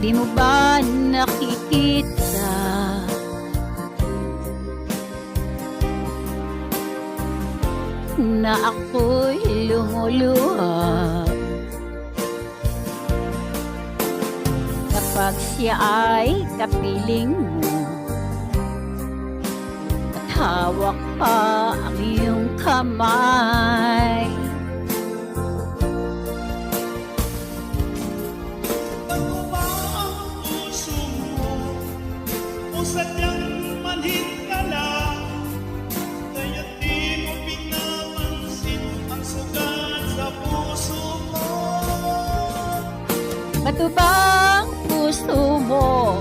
Di mo ba nakikita na ako'y lumuluha kapag siya ay kapiling mo at hawak pa ang iyong kamay? Bago ba ang puso mo o sadyang manhid ka lang? Kaya't di mo pinapansin ang sugat sa puso mo. Bato bang puso mo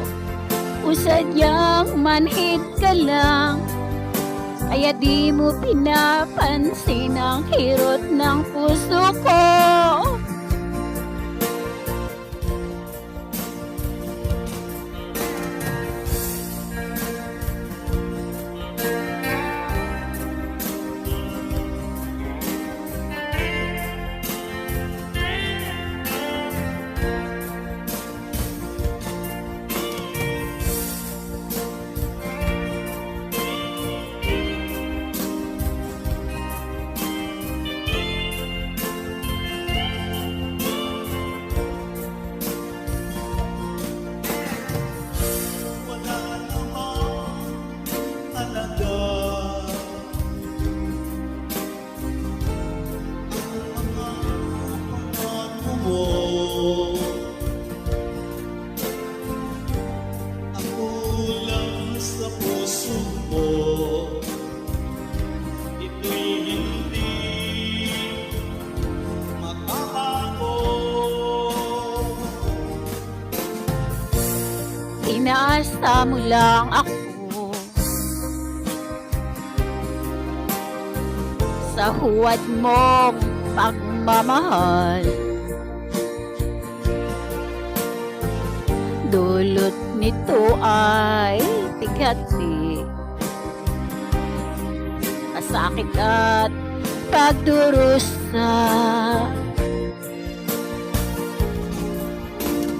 o sadyang manhid ka lang? Kaya di mo pinapansin ang hirot ng puso ko. Wala namang halaga ang mga pangako mo. Ako lang sa puso mo, ito'y hindi makabago. Inaasa mo lang ako sa huwad mong pagmamahal. Dulot nito ay bigati, masakit at pagdurusa.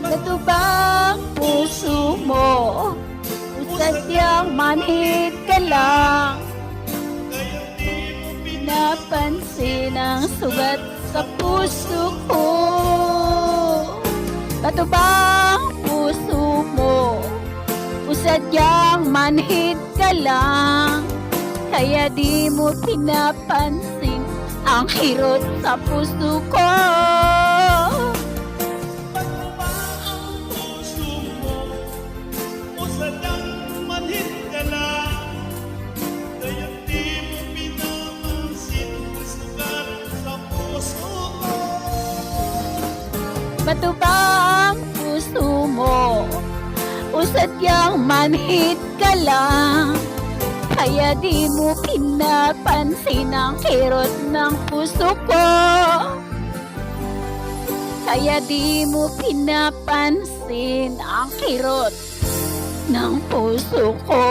Bato bang puso mo o sadyang manhid ka lang? Kaya di mo Napansin ang sugat sa puso ko. Bato bang puso mo o sadyang manhid ka lang? Kaya di mo pinapansin ang hirot sa puso ko. Bago ba ang puso mo o sadyang manhid ka lang? Kaya di mo pinapansin ang sugat sa puso mo. Bato bang puso mo o sadyang manhid ka lang? Kaya di mo pinapansin ang kirot ng puso ko. Kaya di mo pinapansin ang kirot ng puso ko.